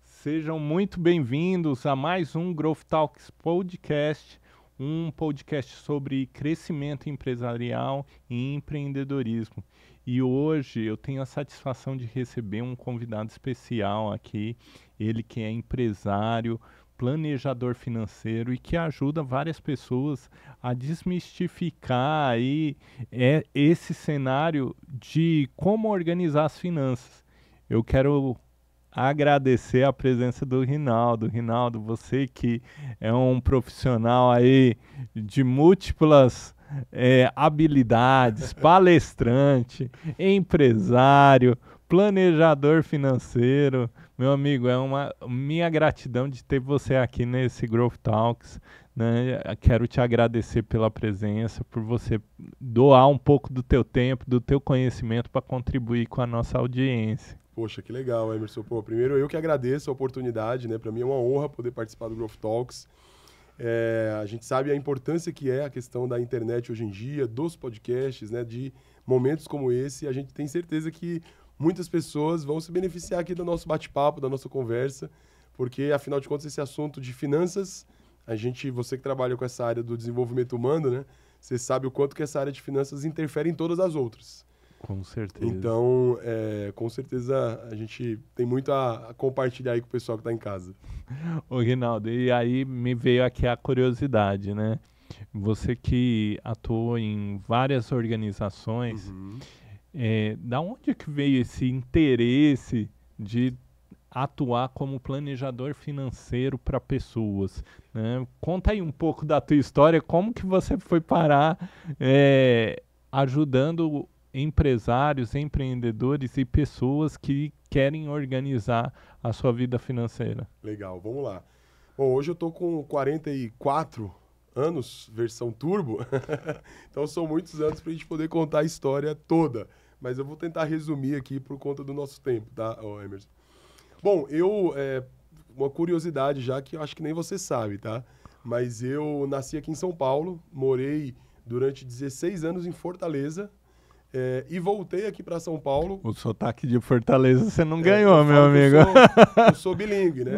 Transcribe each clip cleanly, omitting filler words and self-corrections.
Sejam muito bem-vindos a mais um Growth Talks Podcast, um podcast sobre crescimento empresarial e empreendedorismo. E hoje eu tenho a satisfação de receber um convidado especial aqui, ele que é empresário, planejador financeiro e que ajuda várias pessoas a desmistificar aí esse cenário de como organizar as finanças. Eu quero agradecer a presença do Rinaldo. Rinaldo, você que é um profissional aí de múltiplas habilidades, palestrante, empresário, planejador financeiro. Meu amigo, é uma minha gratidão de ter você aqui nesse Growth Talks, né? Quero te agradecer pela presença, por você doar um pouco do teu tempo, do teu conhecimento para contribuir com a nossa audiência. Poxa, que legal, Emerson. Pô, primeiro eu que agradeço a oportunidade, né? Para mim é uma honra poder participar do Growth Talks. A gente sabe a importância que é a questão da internet hoje em dia, dos podcasts, né? De momentos como esse. A gente tem certeza que muitas pessoas vão se beneficiar aqui do nosso bate-papo, da nossa conversa, porque, afinal de contas, esse assunto de finanças, você que trabalha com essa área do desenvolvimento humano, né? Você sabe o quanto que essa área de finanças interfere em todas as outras. Com certeza. Então, com certeza, a gente tem muito a compartilhar aí com o pessoal que está em casa. Ô, Rinaldo, e aí me veio aqui a curiosidade, né? Você que atuou em várias organizações, da onde que veio esse interesse de atuar como planejador financeiro para pessoas, né? Conta aí um pouco da tua história, como que você foi parar ajudando empresários, empreendedores e pessoas que querem organizar a sua vida financeira. Legal, vamos lá. Bom, hoje eu tô com 44 anos, versão turbo, então são muitos anos para a gente poder contar a história toda, mas eu vou tentar resumir aqui por conta do nosso tempo, tá, Emerson? Bom, uma curiosidade já que eu acho que nem você sabe, tá? Mas eu nasci aqui em São Paulo, morei durante 16 anos em Fortaleza, e voltei aqui para São Paulo. O sotaque de Fortaleza você não ganhou, meu amigo. Eu sou bilíngue, né?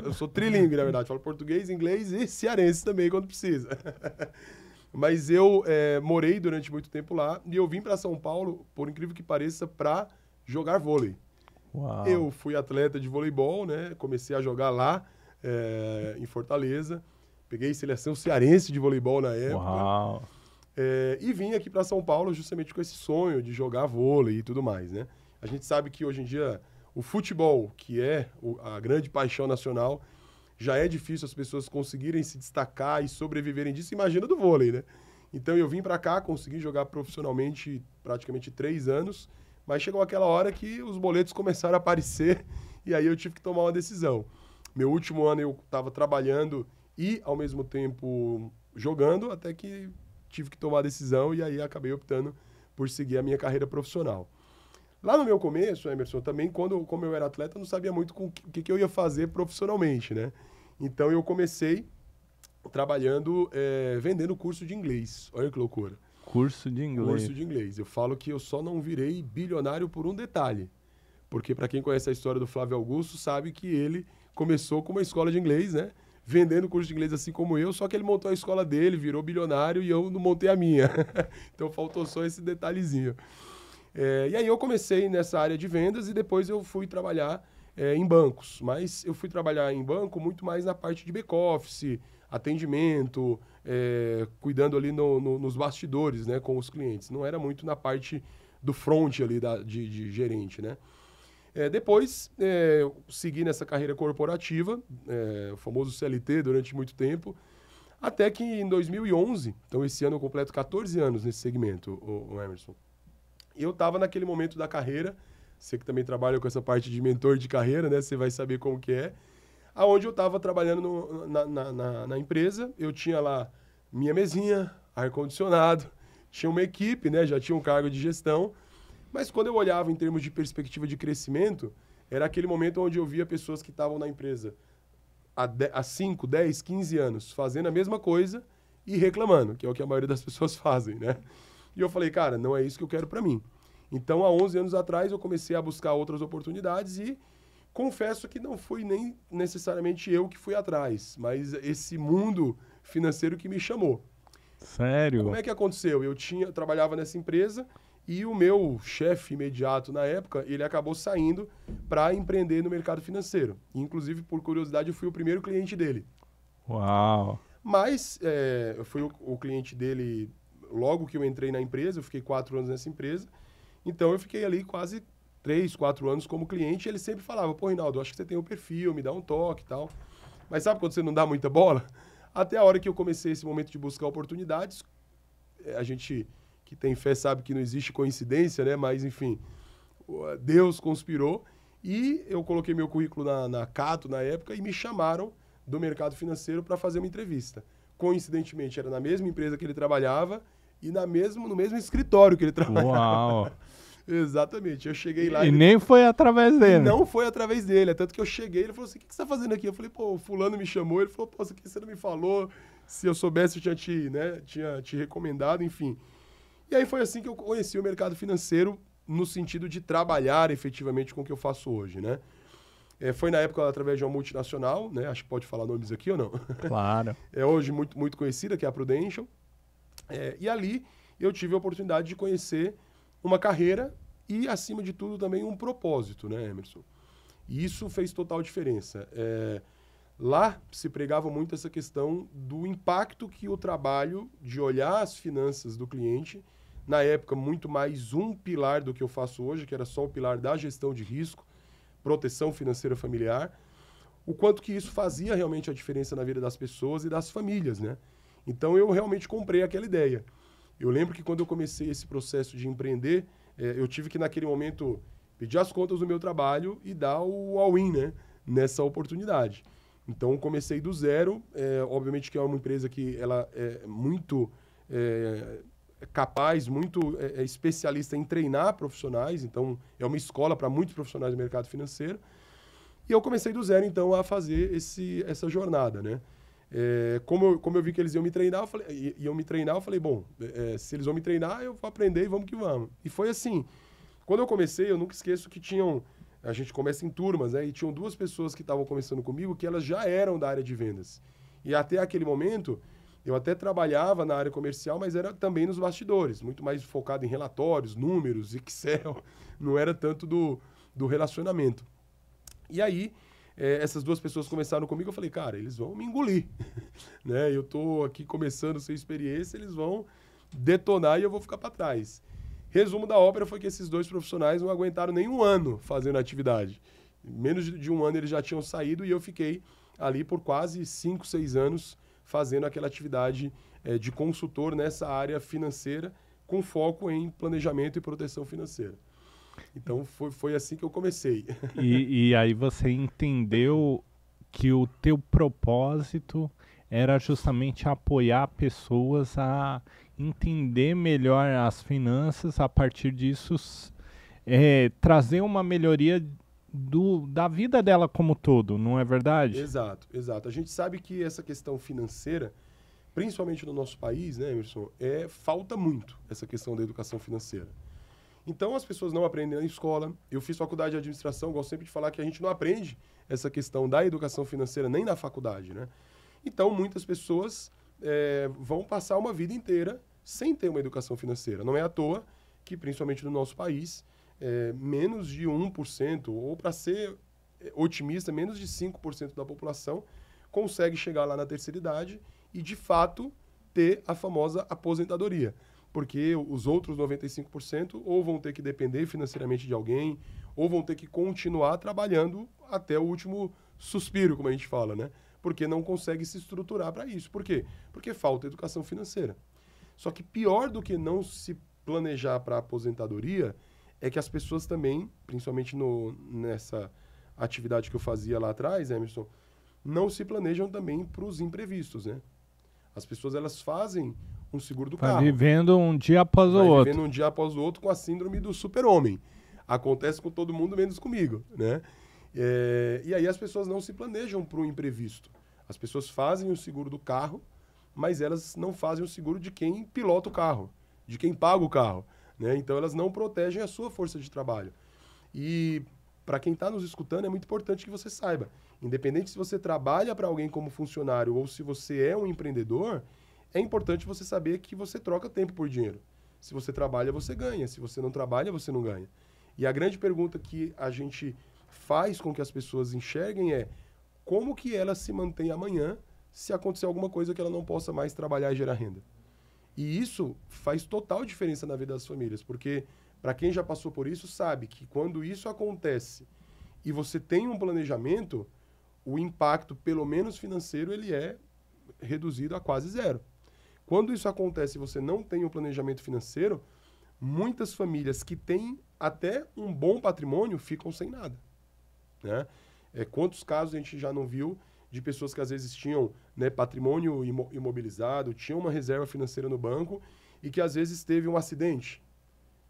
Eu sou trilingue, na verdade. Falo português, inglês e cearense também, quando precisa. Mas eu morei durante muito tempo lá e eu vim para São Paulo, por incrível que pareça, para jogar vôlei. Uau. Eu fui atleta de voleibol, né? Comecei a jogar lá, em Fortaleza. Peguei seleção cearense de voleibol na época. Uau. E vim aqui para São Paulo justamente com esse sonho de jogar vôlei e tudo mais, né? A gente sabe que hoje em dia o futebol, que é a grande paixão nacional, já é difícil as pessoas conseguirem se destacar e sobreviverem disso. Imagina do vôlei, né? Então eu vim para cá, consegui jogar profissionalmente praticamente 3 anos, mas chegou aquela hora que os boletos começaram a aparecer e aí eu tive que tomar uma decisão. Meu último ano eu estava trabalhando e ao mesmo tempo jogando, até que tive que tomar a decisão e aí acabei optando por seguir a minha carreira profissional. Lá no meu começo, Emerson, também, como eu era atleta, eu não sabia muito o que eu ia fazer profissionalmente, né? Então, eu comecei trabalhando, vendendo curso de inglês. Olha que loucura. Curso de inglês. Curso de inglês. Eu falo que eu só não virei bilionário por um detalhe. Porque, para quem conhece a história do Flávio Augusto, sabe que ele começou com uma escola de inglês, né? Vendendo curso de inglês assim como eu, só que ele montou a escola dele, virou bilionário e eu não montei a minha. Então faltou só esse detalhezinho. E aí eu comecei nessa área de vendas e depois eu fui trabalhar em bancos. Mas eu fui trabalhar em banco muito mais na parte de back-office, atendimento, cuidando ali nos bastidores, né, com os clientes. Não era muito na parte do front ali de gerente, né? Depois, eu segui nessa carreira corporativa, o famoso CLT, durante muito tempo, até que em 2011, então esse ano eu completo 14 anos nesse segmento, o Emerson. E eu estava naquele momento da carreira, você que também trabalha com essa parte de mentor de carreira, né? Você vai saber como que é. Aonde eu estava trabalhando na empresa, eu tinha lá minha mesinha, ar-condicionado, tinha uma equipe, né? Já tinha um cargo de gestão. Mas quando eu olhava em termos de perspectiva de crescimento, era aquele momento onde eu via pessoas que estavam na empresa há 5, 10, 15 anos fazendo a mesma coisa e reclamando, que é o que a maioria das pessoas fazem, né? E eu falei, cara, não é isso que eu quero para mim. Então, há 11 anos atrás, eu comecei a buscar outras oportunidades e confesso que não foi nem necessariamente eu que fui atrás, mas esse mundo financeiro que me chamou. Sério? Como é que aconteceu? Eu trabalhava nessa empresa e o meu chefe imediato na época, ele acabou saindo para empreender no mercado financeiro. Inclusive, por curiosidade, eu fui o primeiro cliente dele. Uau! Mas eu fui o cliente dele logo que eu entrei na empresa, eu fiquei 4 anos nessa empresa. Então, eu fiquei ali quase 3, 4 anos como cliente, e ele sempre falava, pô, Rinaldo, acho que você tem um perfil, me dá um toque e tal. Mas sabe quando você não dá muita bola? Até a hora que eu comecei esse momento de buscar oportunidades, a gente que tem fé sabe que não existe coincidência, né? Mas, enfim, Deus conspirou e eu coloquei meu currículo na Cato, na época, e me chamaram do mercado financeiro para fazer uma entrevista. Coincidentemente, era na mesma empresa que ele trabalhava e no mesmo escritório que ele trabalhava. Uau! Exatamente. Eu cheguei lá... E nem foi através dele. Não foi através dele. É tanto que eu cheguei, ele falou assim, o que você tá fazendo aqui? Eu falei, pô, o fulano me chamou. Ele falou, pô, isso aqui você não me falou. Se eu soubesse, eu tinha te recomendado, enfim. E aí foi assim que eu conheci o mercado financeiro no sentido de trabalhar efetivamente com o que eu faço hoje, né? Foi na época através de uma multinacional, né? Acho que pode falar nomes aqui ou não? Claro. É hoje muito, muito conhecida, que é a Prudential. E ali eu tive a oportunidade de conhecer uma carreira e, acima de tudo, também um propósito, né, Emerson? E isso fez total diferença. Lá se pregava muito essa questão do impacto que o trabalho de olhar as finanças do cliente, na época muito mais um pilar do que eu faço hoje, que era só o pilar da gestão de risco, proteção financeira familiar, o quanto que isso fazia realmente a diferença na vida das pessoas e das famílias, né? Então eu realmente comprei aquela ideia. Eu lembro que quando eu comecei esse processo de empreender, eu tive que naquele momento pedir as contas do meu trabalho e dar o all-in, né, nessa oportunidade. Então comecei do zero, obviamente que é uma empresa que ela é muito capaz, muito especialista em treinar profissionais, então é uma escola para muitos profissionais do mercado financeiro. E eu comecei do zero, então, a fazer essa jornada, né? Como eu vi que eles iam me treinar, eu falei, bom, se eles vão me treinar, eu vou aprender e vamos que vamos. E foi assim, quando eu comecei, eu nunca esqueço que a gente começa em turmas, né? E tinham 2 pessoas que estavam começando comigo que elas já eram da área de vendas. E até aquele momento, eu até trabalhava na área comercial, mas era também nos bastidores, muito mais focado em relatórios, números, Excel, não era tanto do relacionamento. E aí, essas 2 pessoas começaram comigo, eu falei, cara, eles vão me engolir, né? Eu tô aqui começando sem experiência, eles vão detonar e eu vou ficar para trás. Resumo da ópera foi que esses 2 profissionais não aguentaram nem 1 ano fazendo a atividade. Menos de 1 ano eles já tinham saído e eu fiquei ali por quase 5, 6 anos fazendo aquela atividade de consultor nessa área financeira com foco em planejamento e proteção financeira. Então, foi assim que eu comecei. E aí você entendeu que o teu propósito era justamente apoiar pessoas a entender melhor as finanças, a partir disso trazer uma melhoria da vida dela como todo, não é verdade? Exato, exato. A gente sabe que essa questão financeira, principalmente no nosso país, né, Emerson, falta muito essa questão da educação financeira. Então, as pessoas não aprendem na escola. Eu fiz faculdade de administração, gosto sempre de falar que a gente não aprende essa questão da educação financeira nem na faculdade, né? Então, muitas pessoas vão passar uma vida inteira sem ter uma educação financeira. Não é à toa que, principalmente no nosso país, menos de 1%, ou para ser otimista, menos de 5% da população consegue chegar lá na terceira idade e, de fato, ter a famosa aposentadoria. Porque os outros 95% ou vão ter que depender financeiramente de alguém, ou vão ter que continuar trabalhando até o último suspiro, como a gente fala, né? Porque não consegue se estruturar para isso. Por quê? Porque falta educação financeira. Só que pior do que não se planejar para a aposentadoria é que as pessoas também, principalmente nessa atividade que eu fazia lá atrás, Emerson, não se planejam também para os imprevistos, né? As pessoas, elas fazem um seguro do carro. Vivendo um dia após o outro. Vivendo um dia após o outro com a síndrome do super-homem. Acontece com todo mundo, menos comigo, né? E aí as pessoas não se planejam para o imprevisto. As pessoas fazem o seguro do carro, mas elas não fazem o seguro de quem pilota o carro, de quem paga o carro, né? Então, elas não protegem a sua força de trabalho. E para quem está nos escutando, é muito importante que você saiba, independente se você trabalha para alguém como funcionário ou se você é um empreendedor, é importante você saber que você troca tempo por dinheiro. Se você trabalha, você ganha. Se você não trabalha, você não ganha. E a grande pergunta que a gente faz com que as pessoas enxerguem é como que ela se mantém amanhã se acontecer alguma coisa que ela não possa mais trabalhar e gerar renda. E isso faz total diferença na vida das famílias, porque para quem já passou por isso sabe que quando isso acontece e você tem um planejamento, o impacto, pelo menos financeiro, ele é reduzido a quase zero. Quando isso acontece e você não tem um planejamento financeiro, muitas famílias que têm até um bom patrimônio ficam sem nada, né? Quantos casos a gente já não viu de pessoas que às vezes tinham, né, patrimônio imobilizado, tinham uma reserva financeira no banco e que às vezes teve um acidente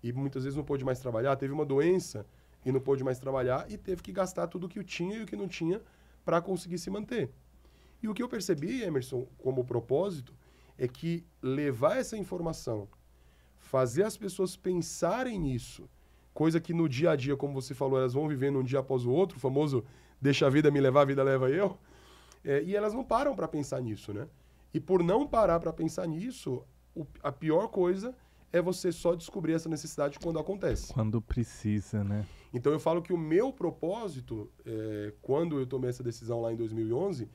e muitas vezes não pôde mais trabalhar, teve uma doença e não pôde mais trabalhar e teve que gastar tudo o que tinha e o que não tinha para conseguir se manter. E o que eu percebi, Emerson, como propósito, é que levar essa informação, fazer as pessoas pensarem nisso, coisa que no dia a dia, como você falou, elas vão vivendo um dia após o outro, o famoso deixa a vida me levar, a vida leva eu, e elas não param para pensar nisso, né? E por não parar para pensar nisso, a pior coisa é você só descobrir essa necessidade quando acontece. Quando precisa, né? Então eu falo que o meu propósito, quando eu tomei essa decisão lá em 2011,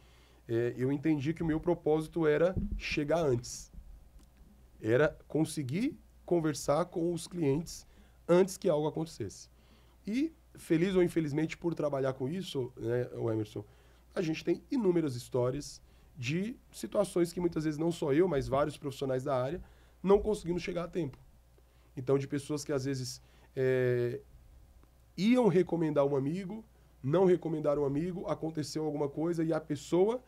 eu entendi que o meu propósito era chegar antes. Era conseguir conversar com os clientes antes que algo acontecesse. E, feliz ou infelizmente, por trabalhar com isso, né, Emerson, a gente tem inúmeras histórias de situações que muitas vezes não só eu, mas vários profissionais da área não conseguindo chegar a tempo. Então, de pessoas que às vezes iam recomendar um amigo, não recomendaram um amigo, aconteceu alguma coisa e a pessoa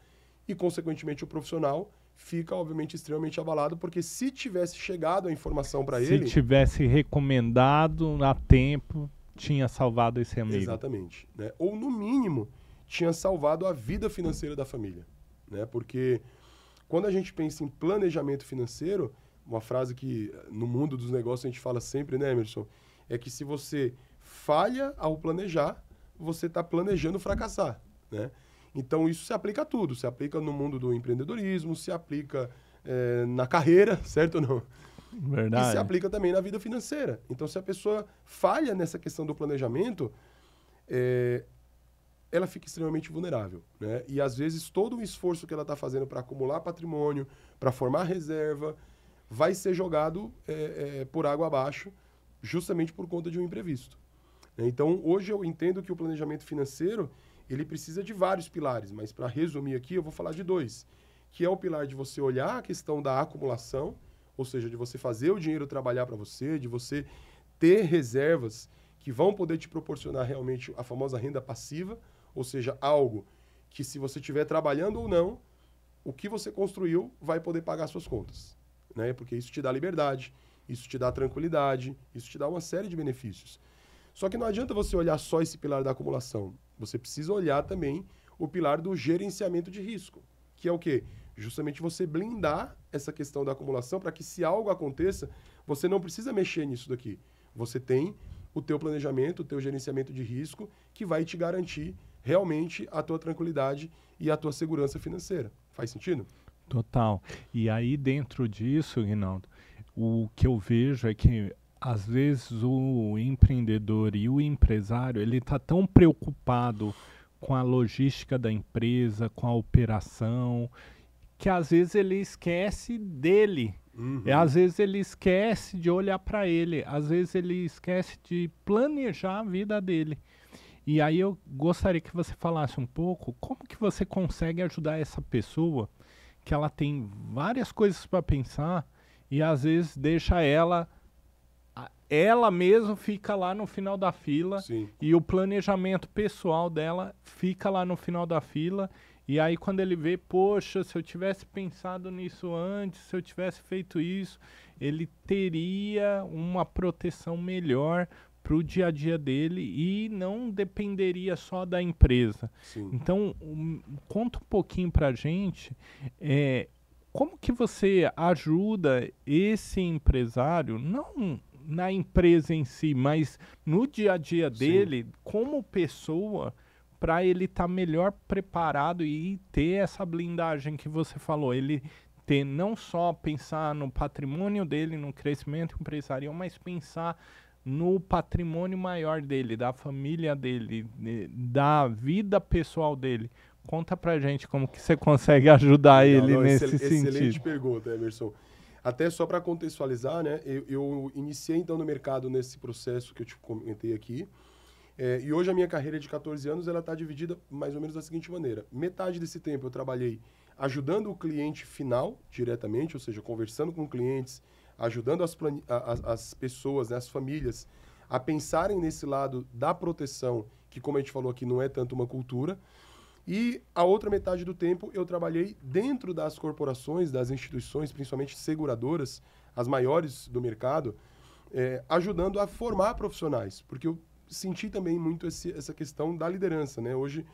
e, consequentemente, o profissional fica, obviamente, extremamente abalado, porque se tivesse chegado a informação para ele... Se tivesse recomendado a tempo, tinha salvado esse amigo. Exatamente, né? Ou, no mínimo, tinha salvado a vida financeira da família, né? Porque quando a gente pensa em planejamento financeiro, uma frase que no mundo dos negócios a gente fala sempre, né, Emerson? É que se você falha ao planejar, você está planejando fracassar, né? Então, isso se aplica a tudo. Se aplica no mundo do empreendedorismo, se aplica na carreira, certo ou não? Verdade. E se aplica também na vida financeira. Então, se a pessoa falha nessa questão do planejamento, ela fica extremamente vulnerável, né? E, às vezes, todo o esforço que ela está fazendo para acumular patrimônio, para formar reserva, vai ser jogado por água abaixo, justamente por conta de um imprevisto. Então, hoje eu entendo que o planejamento financeiro ele precisa de vários pilares, mas para resumir aqui, eu vou falar de dois, que é o pilar de você olhar a questão da acumulação, ou seja, de você fazer o dinheiro trabalhar para você, de você ter reservas que vão poder te proporcionar realmente a famosa renda passiva, ou seja, algo que se você estiver trabalhando ou não, o que você construiu vai poder pagar suas contas, né? Porque isso te dá liberdade, isso te dá tranquilidade, isso te dá uma série de benefícios. Só que não adianta você olhar só esse pilar da acumulação. Você precisa olhar também o pilar do gerenciamento de risco, que é o quê? Justamente você blindar essa questão da acumulação para que se algo aconteça, você não precisa mexer nisso daqui. Você tem o teu planejamento, o teu gerenciamento de risco que vai te garantir realmente a tua tranquilidade e a tua segurança financeira. Faz sentido? Total. E aí dentro disso, Rinaldo, o que eu vejo é que às vezes o empreendedor e o empresário, ele está tão preocupado com a logística da empresa, com a operação, que às vezes ele esquece dele. Às vezes ele esquece de olhar para ele, às vezes ele esquece de planejar a vida dele. E aí eu gostaria que você falasse um pouco como que você consegue ajudar essa pessoa que ela tem várias coisas para pensar e às vezes deixa ela mesma fica lá no final da fila. Sim. E o planejamento pessoal dela fica lá no final da fila. E aí quando ele vê, poxa, se eu tivesse pensado nisso antes, se eu tivesse feito isso, ele teria uma proteção melhor para o dia a dia dele e não dependeria só da empresa. Sim. Então, conta um pouquinho para a gente como que você ajuda esse empresário, na empresa em si, mas no dia a dia dele, como pessoa, para ele estar melhor preparado e ter essa blindagem que você falou, ele ter não só pensar no patrimônio dele, no crescimento empresarial, mas pensar no patrimônio maior dele, da família dele, da vida pessoal dele. Conta pra gente como que você consegue ajudar ele nesse sentido. Excelente pergunta, Emerson. Até só para contextualizar, né? Eu iniciei então no mercado nesse processo que eu te comentei aqui. E hoje a minha carreira de 14 anos ela está dividida mais ou menos da seguinte maneira. Metade desse tempo eu trabalhei ajudando o cliente final diretamente, ou seja, conversando com clientes, ajudando as pessoas, né, as famílias, a pensarem nesse lado da proteção, que como a gente falou aqui, não é tanto uma cultura. E a outra metade do tempo eu trabalhei dentro das corporações, das instituições, principalmente seguradoras, as maiores do mercado, ajudando a formar profissionais, porque eu senti também muito essa questão da liderança, né? Hoje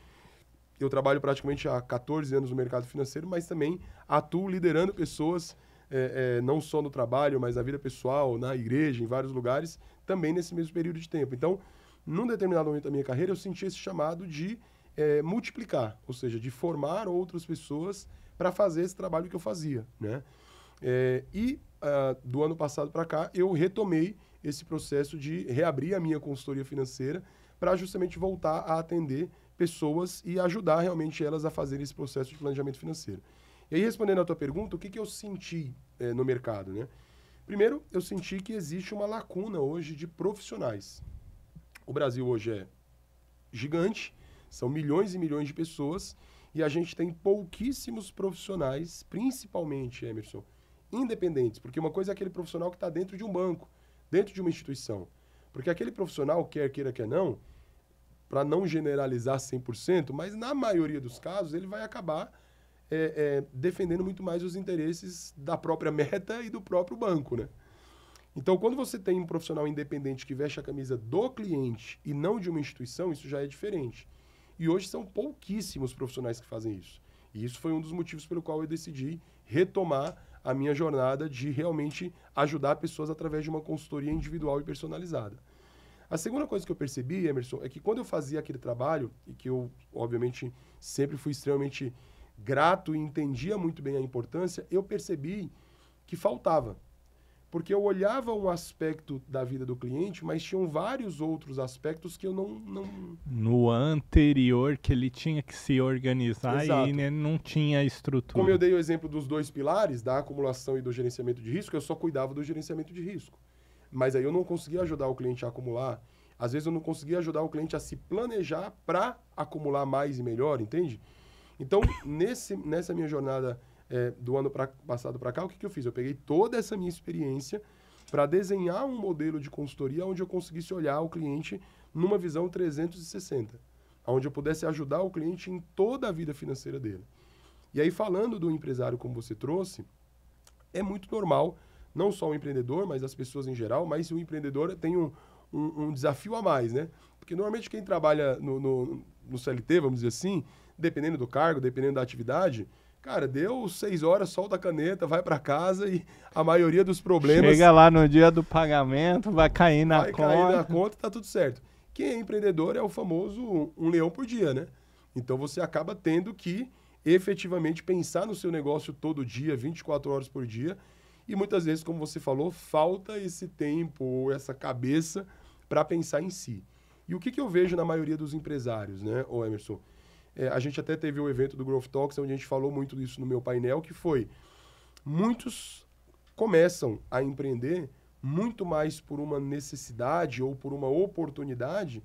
eu trabalho praticamente há 14 anos no mercado financeiro, mas também atuo liderando pessoas, não só no trabalho, mas na vida pessoal, na igreja, em vários lugares, também nesse mesmo período de tempo. Então, num determinado momento da minha carreira, eu senti esse chamado de multiplicar, ou seja, de formar outras pessoas para fazer esse trabalho que eu fazia, né? Do ano passado para cá, eu retomei esse processo de reabrir a minha consultoria financeira para justamente voltar a atender pessoas e ajudar realmente elas a fazerem esse processo de planejamento financeiro. E aí, respondendo à tua pergunta, o que eu senti no mercado, né? Primeiro, eu senti que existe uma lacuna hoje de profissionais. O Brasil hoje é gigante, são milhões e milhões de pessoas e a gente tem pouquíssimos profissionais, principalmente, Emerson, independentes, porque uma coisa é aquele profissional que está dentro de um banco, dentro de uma instituição. Porque aquele profissional, quer queira, quer não, para não generalizar 100%, mas na maioria dos casos ele vai acabar defendendo muito mais os interesses da própria meta e do próprio banco, né? Então, quando você tem um profissional independente que veste a camisa do cliente e não de uma instituição, isso já é diferente. E hoje são pouquíssimos profissionais que fazem isso. E isso foi um dos motivos pelo qual eu decidi retomar a minha jornada de realmente ajudar pessoas através de uma consultoria individual e personalizada. A segunda coisa que eu percebi, Emerson, é que quando eu fazia aquele trabalho, e que eu, obviamente, sempre fui extremamente grato e entendia muito bem a importância, eu percebi que faltava. Porque eu olhava um aspecto da vida do cliente, mas tinham vários outros aspectos que eu não... No anterior, que ele tinha que se organizar. Exato. E ele não tinha estrutura. Como eu dei o exemplo dos 2 pilares, da acumulação e do gerenciamento de risco, eu só cuidava do gerenciamento de risco. Mas aí eu não conseguia ajudar o cliente a acumular. Às vezes eu não conseguia ajudar o cliente a se planejar para acumular mais e melhor, entende? Então, nessa minha jornada do ano passado para cá, o que eu fiz? Eu peguei toda essa minha experiência para desenhar um modelo de consultoria onde eu conseguisse olhar o cliente numa visão 360, onde eu pudesse ajudar o cliente em toda a vida financeira dele. E aí, falando do empresário como você trouxe, é muito normal, não só o empreendedor, mas as pessoas em geral, mas o empreendedor tem um desafio a mais, né? Porque normalmente quem trabalha no CLT, vamos dizer assim, dependendo do cargo, dependendo da atividade, cara, deu 6 horas, solta a caneta, vai para casa e a maioria dos problemas... Chega lá no dia do pagamento, vai cair na conta. Vai cair na conta, tá tudo certo. Quem é empreendedor é o famoso um leão por dia, né? Então você acaba tendo que efetivamente pensar no seu negócio todo dia, 24 horas por dia, e muitas vezes, como você falou, falta esse tempo ou essa cabeça para pensar em si. E o que eu vejo na maioria dos empresários, né, ô Emerson? A gente até teve o evento do Growth Talks, onde a gente falou muito disso no meu painel, que foi, muitos começam a empreender muito mais por uma necessidade ou por uma oportunidade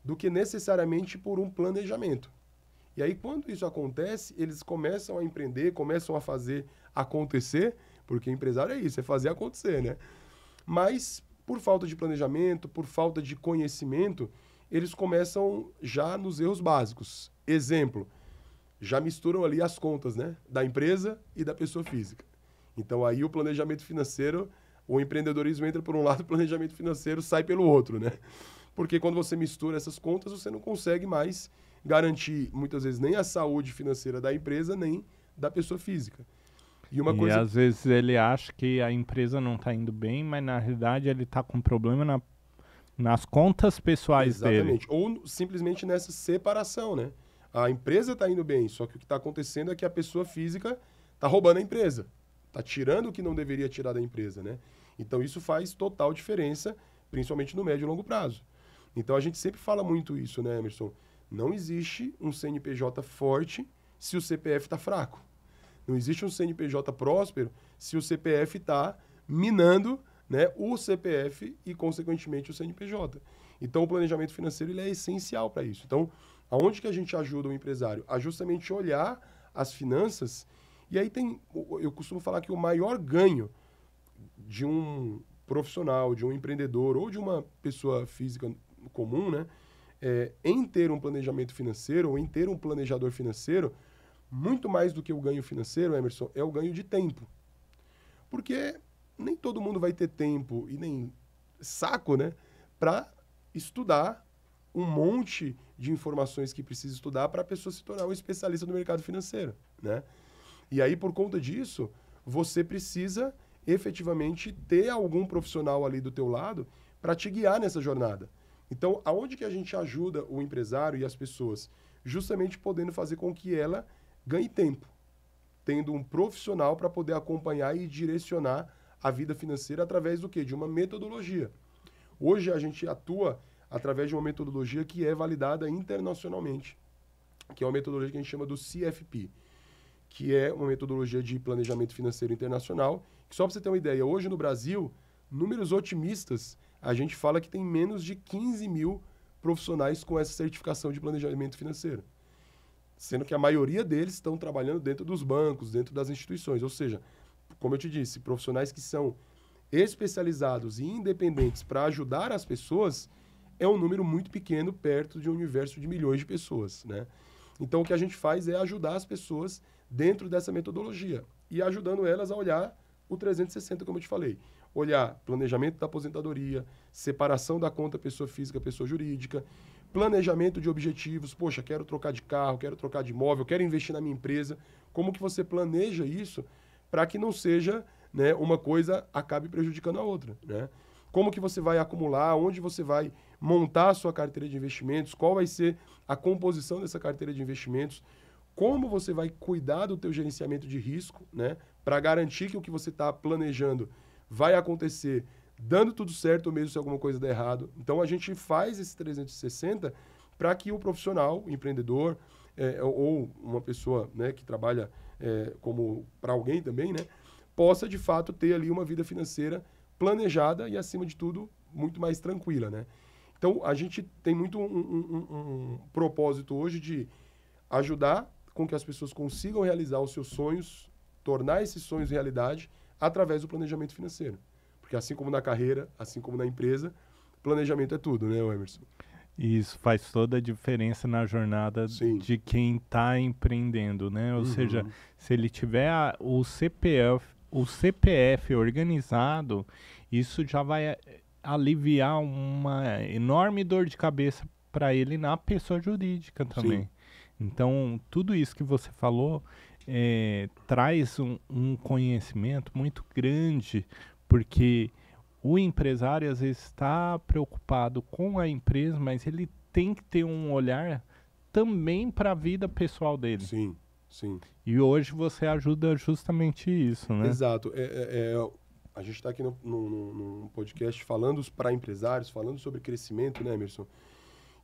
do que necessariamente por um planejamento. E aí, quando isso acontece, eles começam a empreender, começam a fazer acontecer, porque empresário é isso, é fazer acontecer, né? Mas, por falta de planejamento, por falta de conhecimento, eles começam já nos erros básicos. Exemplo, já misturam ali as contas, né? Da empresa e da pessoa física. Então, aí o planejamento financeiro, o empreendedorismo entra por um lado, o planejamento financeiro sai pelo outro, né? Porque quando você mistura essas contas, você não consegue mais garantir, muitas vezes, nem a saúde financeira da empresa, nem da pessoa física. E uma E coisa... às vezes ele acha que a empresa não está indo bem, mas na realidade ele está com problema nas contas pessoais dele. Exatamente. Ou simplesmente nessa separação, né? A empresa está indo bem, só que o que está acontecendo é que a pessoa física está roubando a empresa. Está tirando o que não deveria tirar da empresa, né? Então isso faz total diferença, principalmente no médio e longo prazo. Então a gente sempre fala muito isso, né, Emerson? Não existe um CNPJ forte se o CPF está fraco. Não existe um CNPJ próspero se o CPF está minando, né, o CPF e, consequentemente, o CNPJ. Então, o planejamento financeiro ele é essencial para isso. Então, aonde que a gente ajuda o empresário? A justamente olhar as finanças. E aí eu costumo falar que o maior ganho de um profissional, de um empreendedor ou de uma pessoa física comum, né, em ter um planejamento financeiro ou em ter um planejador financeiro, muito mais do que o ganho financeiro, Emerson, é o ganho de tempo. Porque nem todo mundo vai ter tempo e nem saco, né, para estudar um monte de informações que precisa estudar para a pessoa se tornar um especialista no mercado financeiro, né? E aí, por conta disso, você precisa efetivamente ter algum profissional ali do teu lado para te guiar nessa jornada. Então, aonde que a gente ajuda o empresário e as pessoas? Justamente podendo fazer com que ela ganhe tempo, tendo um profissional para poder acompanhar e direcionar a vida financeira através do quê? De uma metodologia. Hoje a gente atua através de uma metodologia que é validada internacionalmente, que é uma metodologia que a gente chama do CFP, que é uma metodologia de planejamento financeiro internacional, que só para você ter uma ideia, hoje no Brasil, números otimistas, a gente fala que tem menos de 15 mil profissionais com essa certificação de planejamento financeiro. Sendo que a maioria deles estão trabalhando dentro dos bancos, dentro das instituições. Ou seja, como eu te disse, profissionais que são especializados e independentes para ajudar as pessoas é um número muito pequeno perto de um universo de milhões de pessoas, né? Então, o que a gente faz é ajudar as pessoas dentro dessa metodologia e ajudando elas a olhar o 360, como eu te falei. Olhar planejamento da aposentadoria, separação da conta pessoa física, pessoa jurídica, planejamento de objetivos. Poxa, quero trocar de carro, quero trocar de imóvel, quero investir na minha empresa. Como que você planeja isso para que não seja, né, uma coisa acabe prejudicando a outra, né? Como que você vai acumular, onde você vai montar a sua carteira de investimentos, qual vai ser a composição dessa carteira de investimentos, como você vai cuidar do teu gerenciamento de risco, né, para garantir que o que você está planejando vai acontecer dando tudo certo ou mesmo se alguma coisa der errado. Então, a gente faz esse 360 para que o profissional, o empreendedor, ou uma pessoa, né, que trabalha como para alguém também, né, possa, de fato, ter ali uma vida financeira planejada e, acima de tudo, muito mais tranquila, né? Então, a gente tem muito um propósito hoje de ajudar com que as pessoas consigam realizar os seus sonhos, tornar esses sonhos realidade através do planejamento financeiro. Porque assim como na carreira, assim como na empresa, planejamento é tudo, né, Emerson? Isso faz toda a diferença na jornada Sim. de quem está empreendendo, né? Ou seja, se ele tiver o CPF organizado, isso já vai aliviar uma enorme dor de cabeça para ele na pessoa jurídica também. Sim. Então, tudo isso que você falou traz um conhecimento muito grande, porque o empresário às vezes está preocupado com a empresa, mas ele tem que ter um olhar também para a vida pessoal dele. Sim, sim. E hoje você ajuda justamente isso, né? Exato. A gente está aqui num podcast falando para empresários, falando sobre crescimento, né, Emerson?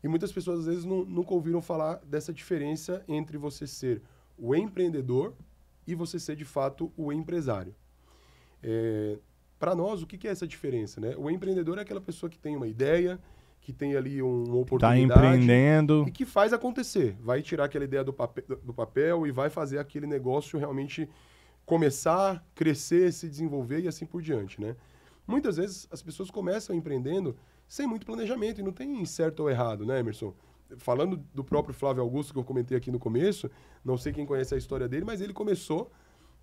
E muitas pessoas, às vezes, nunca ouviram falar dessa diferença entre você ser o empreendedor e você ser, de fato, o empresário. Para nós, o que é essa diferença, né? O empreendedor é aquela pessoa que tem uma ideia, que tem ali uma oportunidade. Está empreendendo. E que faz acontecer. Vai tirar aquela ideia do papel e vai fazer aquele negócio realmente começar, crescer, se desenvolver e assim por diante, né? Muitas vezes as pessoas começam empreendendo sem muito planejamento e não tem certo ou errado, né, Emerson? Falando do próprio Flávio Augusto, que eu comentei aqui no começo, não sei quem conhece a história dele, mas ele começou,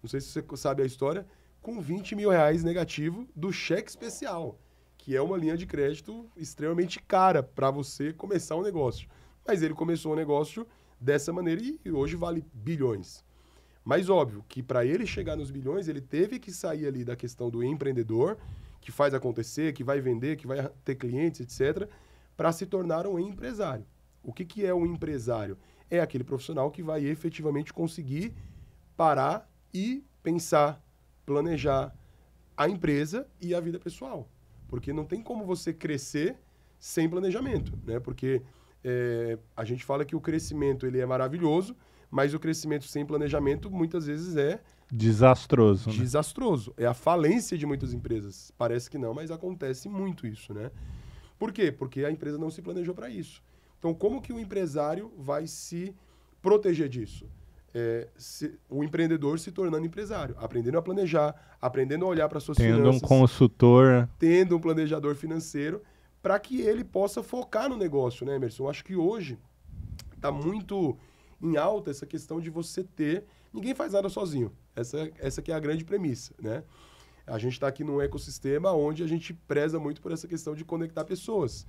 não sei se você sabe a história, com 20 mil reais negativo do cheque especial, que é uma linha de crédito extremamente cara para você começar um negócio. Mas ele começou um negócio dessa maneira e hoje vale bilhões. Mas óbvio que para ele chegar nos bilhões, ele teve que sair ali da questão do empreendedor, que faz acontecer, que vai vender, que vai ter clientes, etc., para se tornar um empresário. O que é um empresário? É aquele profissional que vai efetivamente conseguir parar e pensar, planejar a empresa e a vida pessoal. Porque não tem como você crescer sem planejamento, né? Porque a gente fala que o crescimento ele é maravilhoso, mas o crescimento sem planejamento muitas vezes é desastroso. Né? Desastroso. É a falência de muitas empresas. Parece que não, mas acontece muito isso, né? Por quê? Porque a empresa não se planejou para isso. Então, como que o empresário vai se proteger disso? O empreendedor se tornando empresário, aprendendo a planejar, aprendendo a olhar para suas finanças. Tendo um consultor. Tendo um planejador financeiro, para que ele possa focar no negócio, né, Emerson? Eu acho que hoje está muito em alta essa questão de você ter... Ninguém faz nada sozinho. Essa que é a grande premissa, né? A gente está aqui num ecossistema onde a gente preza muito por essa questão de conectar pessoas.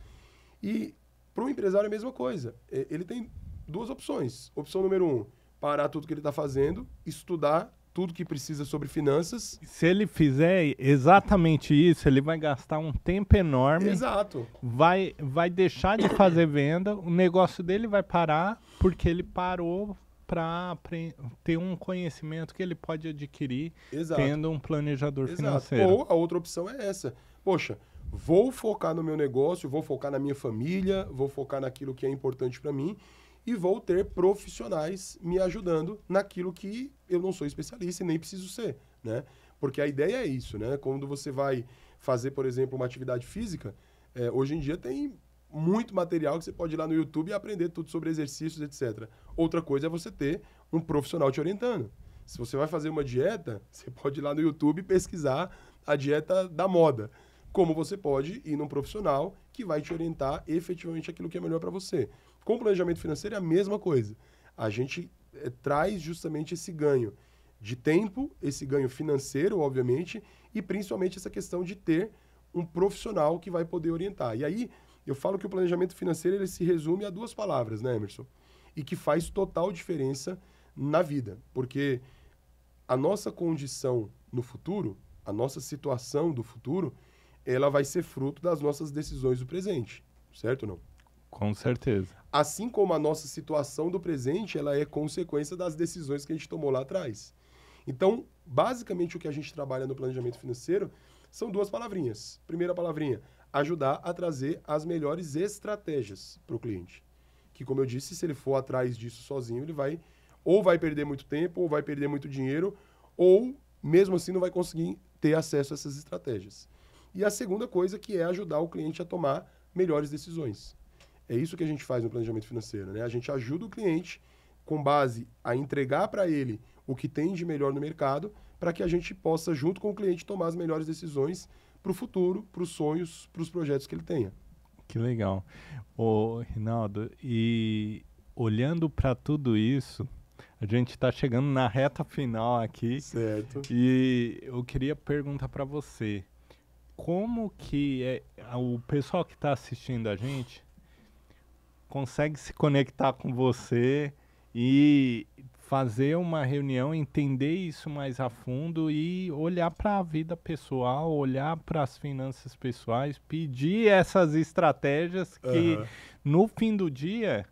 E para o empresário é a mesma coisa. Ele tem duas opções. Opção número 1, parar tudo que ele está fazendo, estudar tudo que precisa sobre finanças. Se ele fizer exatamente isso, ele vai gastar um tempo enorme. Exato. Vai deixar de fazer venda, o negócio dele vai parar porque ele parou para ter um conhecimento que ele pode adquirir tendo um planejador financeiro. Ou a outra opção é essa. Poxa, vou focar no meu negócio, vou focar na minha família, vou focar naquilo que é importante para mim e vou ter profissionais me ajudando naquilo que eu não sou especialista e nem preciso ser, né? Porque a ideia é isso, né? Quando você vai fazer, por exemplo, uma atividade física, hoje em dia tem muito material que você pode ir lá no YouTube e aprender tudo sobre exercícios, etc. Outra coisa é você ter um profissional te orientando. Se você vai fazer uma dieta, você pode ir lá no YouTube e pesquisar a dieta da moda. Como você pode ir num profissional que vai te orientar efetivamente aquilo que é melhor para você. Com o planejamento financeiro é a mesma coisa. A gente traz justamente esse ganho de tempo, esse ganho financeiro, obviamente, e principalmente essa questão de ter um profissional que vai poder orientar. E aí, eu falo que o planejamento financeiro ele se resume a duas palavras, né, Emerson? E que faz total diferença na vida. Porque a nossa condição no futuro, a nossa situação do futuro, ela vai ser fruto das nossas decisões do presente, certo ou não? Com certeza. Assim como a nossa situação do presente, ela é consequência das decisões que a gente tomou lá atrás. Então, basicamente, o que a gente trabalha no planejamento financeiro são duas palavrinhas. Primeira palavrinha, ajudar a trazer as melhores estratégias para o cliente. Que, como eu disse, se ele for atrás disso sozinho, ele vai ou vai perder muito tempo, ou vai perder muito dinheiro, ou, mesmo assim, não vai conseguir ter acesso a essas estratégias. E a segunda coisa que é ajudar o cliente a tomar melhores decisões. É isso que a gente faz no planejamento financeiro, né? A gente ajuda o cliente com base a entregar para ele o que tem de melhor no mercado, para que a gente possa, junto com o cliente, tomar as melhores decisões para o futuro, para os sonhos, para os projetos que ele tenha. Que legal. Ô, Rinaldo, e olhando para tudo isso, a gente está chegando na reta final aqui. Certo. E eu queria perguntar para você, como que o pessoal que está assistindo a gente consegue se conectar com você e fazer uma reunião, entender isso mais a fundo e olhar para a vida pessoal, olhar para as finanças pessoais, pedir essas estratégias que, no fim do dia,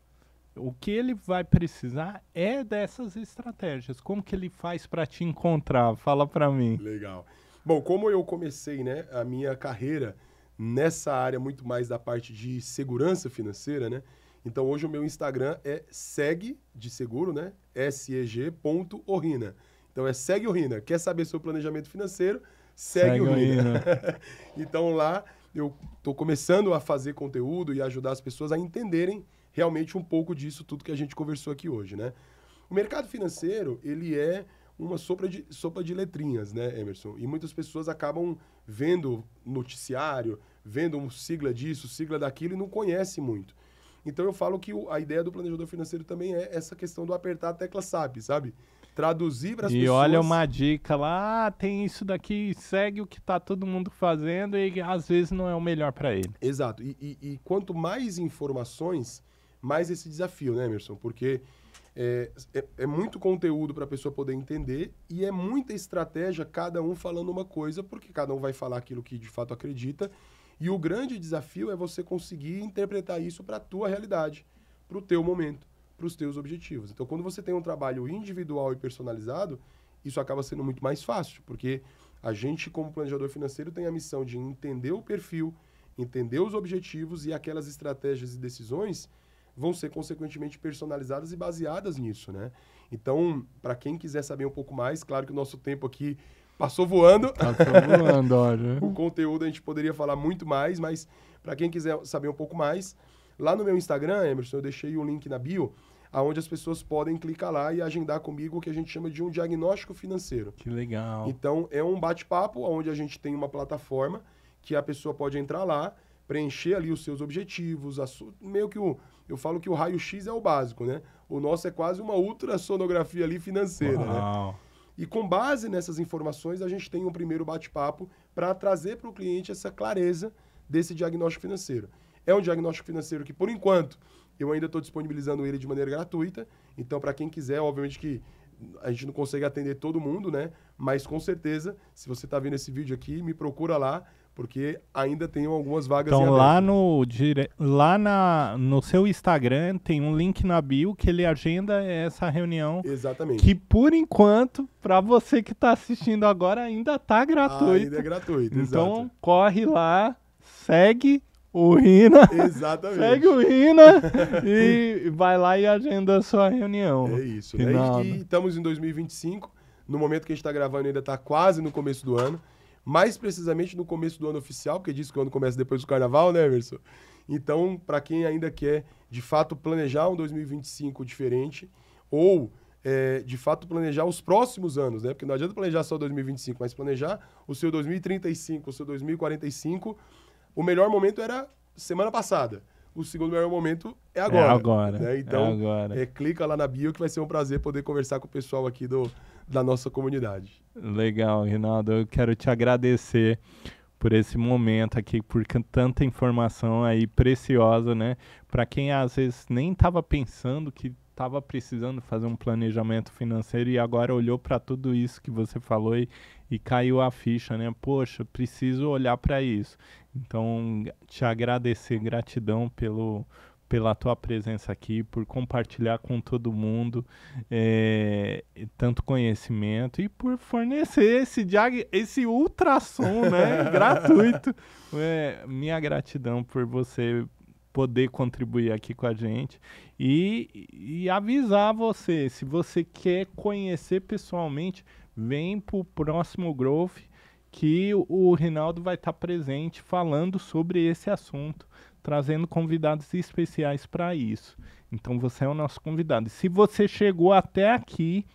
o que ele vai precisar é dessas estratégias. Como que ele faz para te encontrar? Fala para mim. Legal. Bom, como eu comecei, né, a minha carreira nessa área muito mais da parte de segurança financeira, né? Então, hoje o meu Instagram é segue de seguro, né? seg.orrina. Então, é segue Orrina. Quer saber sobre planejamento financeiro? Segue Orrina. Então, lá eu estou começando a fazer conteúdo e ajudar as pessoas a entenderem realmente um pouco disso tudo que a gente conversou aqui hoje, né? O mercado financeiro, ele é uma sopa de letrinhas, né, Emerson? E muitas pessoas acabam vendo noticiário, vendo um sigla disso, sigla daquilo e não conhecem muito. Então eu falo que a ideia do planejador financeiro também é essa questão do apertar a tecla SAP, sabe? Traduzir para as pessoas... E olha uma dica lá, tem isso daqui, segue o que está todo mundo fazendo e às vezes não é o melhor para ele. Exato. E quanto mais informações, mais esse desafio, né, Emerson? Porque É muito conteúdo para a pessoa poder entender e é muita estratégia, cada um falando uma coisa, porque cada um vai falar aquilo que de fato acredita. E o grande desafio é você conseguir interpretar isso para a tua realidade, para o teu momento, para os teus objetivos. Então, quando você tem um trabalho individual e personalizado, isso acaba sendo muito mais fácil, porque a gente, como planejador financeiro, tem a missão de entender o perfil, entender os objetivos e aquelas estratégias e decisões vão ser, consequentemente, personalizadas e baseadas nisso, né? Então, para quem quiser saber um pouco mais, claro que o nosso tempo aqui passou voando. Passou voando, olha. O conteúdo a gente poderia falar muito mais, mas para quem quiser saber um pouco mais, lá no meu Instagram, Emerson, eu deixei um link na bio, onde as pessoas podem clicar lá e agendar comigo o que a gente chama de um diagnóstico financeiro. Que legal. Então, é um bate-papo onde a gente tem uma plataforma que a pessoa pode entrar lá, preencher ali os seus objetivos, meio que eu falo que o raio-x é o básico, né? O nosso é quase uma ultrassonografia ali financeira, Uau. né? E com base nessas informações, a gente tem um primeiro bate-papo para trazer para o cliente essa clareza desse diagnóstico financeiro. É um diagnóstico financeiro que, por enquanto, eu ainda estou disponibilizando ele de maneira gratuita. Então, para quem quiser, obviamente que a gente não consegue atender todo mundo, né? Mas, com certeza, se você está vendo esse vídeo aqui, me procura lá, porque ainda tem algumas vagas em Então, aberto. no seu Instagram tem um link na bio que ele agenda essa reunião. Exatamente. Que, por enquanto, para você que está assistindo agora, ainda está gratuito. Ainda é gratuito, Então, exato. corre lá, segue o Rina. Exatamente. Segue o Rina e vai lá e agenda a sua reunião. É isso, né? E estamos em 2025, no momento que a gente está gravando ainda está quase no começo do ano, mais precisamente no começo do ano oficial, porque diz que o ano começa depois do carnaval, né, Emerson? Então, para quem ainda quer, de fato, planejar um 2025 diferente, ou, de fato, planejar os próximos anos, né? Porque não adianta planejar só 2025, mas planejar o seu 2035, o seu 2045, o melhor momento era semana passada. O segundo melhor momento é agora. É agora. Né? Então, é agora. Clica lá na bio que vai ser um prazer poder conversar com o pessoal aqui da nossa comunidade. Legal, Rinaldo. Eu quero te agradecer por esse momento aqui, por tanta informação aí preciosa, né? Para quem às vezes nem estava pensando que estava precisando fazer um planejamento financeiro e agora olhou para tudo isso que você falou e caiu a ficha, né? Poxa, preciso olhar para isso. Então, te agradecer, gratidão pela tua presença aqui, por compartilhar com todo mundo tanto conhecimento e por fornecer esse ultrassom, né, gratuito. Minha gratidão por você poder contribuir aqui com a gente e avisar você, se você quer conhecer pessoalmente, vem para o próximo Growth, que o Rinaldo vai estar presente falando sobre esse assunto, trazendo convidados especiais para isso. Então você é o nosso convidado. E se você chegou até aqui,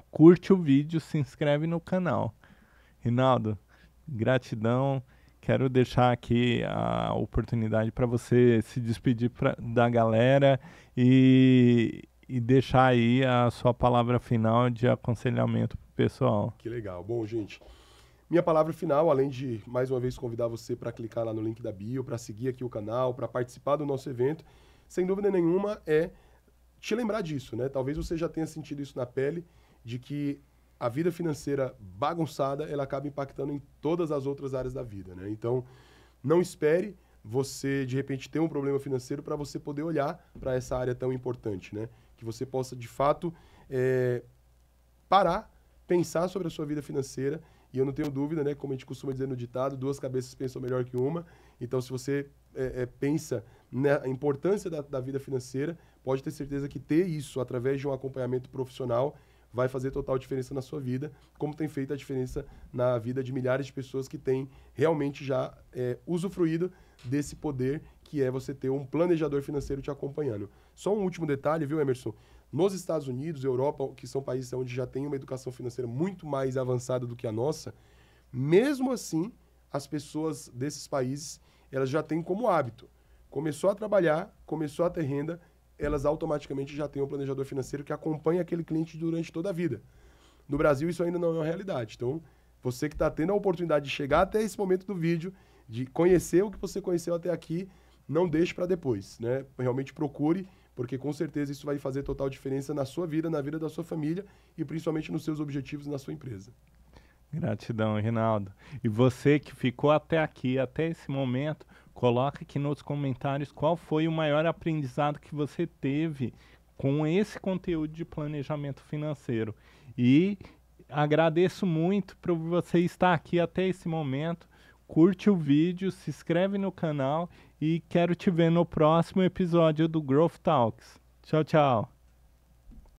curte o vídeo, se inscreve no canal. Rinaldo, gratidão. Quero deixar aqui a oportunidade para você se despedir da galera e deixar aí a sua palavra final de aconselhamento para o pessoal. Que legal. Bom, gente, minha palavra final, além de, mais uma vez, convidar você para clicar lá no link da bio, para seguir aqui o canal, para participar do nosso evento, sem dúvida nenhuma é te lembrar disso, né? Talvez você já tenha sentido isso na pele, de que a vida financeira bagunçada, ela acaba impactando em todas as outras áreas da vida, né? Então, não espere você, de repente, ter um problema financeiro para você poder olhar para essa área tão importante, né? Que você possa, de fato, parar, pensar sobre a sua vida financeira. E eu não tenho dúvida, né? Como a gente costuma dizer no ditado, 2 cabeças pensam melhor que uma. Então, se você pensa na importância da vida financeira, pode ter certeza que ter isso através de um acompanhamento profissional vai fazer total diferença na sua vida, como tem feito a diferença na vida de milhares de pessoas que têm realmente já usufruído desse poder que é você ter um planejador financeiro te acompanhando. Só um último detalhe, viu, Emerson? Nos Estados Unidos, Europa, que são países onde já tem uma educação financeira muito mais avançada do que a nossa, mesmo assim, as pessoas desses países, elas já têm como hábito. Começou a trabalhar, começou a ter renda, elas automaticamente já têm um planejador financeiro que acompanha aquele cliente durante toda a vida. No Brasil, isso ainda não é uma realidade. Então, você que está tendo a oportunidade de chegar até esse momento do vídeo, de conhecer o que você conheceu até aqui, não deixe para depois, né? Realmente procure porque com certeza isso vai fazer total diferença na sua vida, na vida da sua família e principalmente nos seus objetivos na sua empresa. Gratidão, Rinaldo. E você que ficou até aqui, até esse momento, coloca aqui nos comentários qual foi o maior aprendizado que você teve com esse conteúdo de planejamento financeiro. E agradeço muito por você estar aqui até esse momento. Curte o vídeo, se inscreve no canal e quero te ver no próximo episódio do Growth Talks. Tchau, tchau.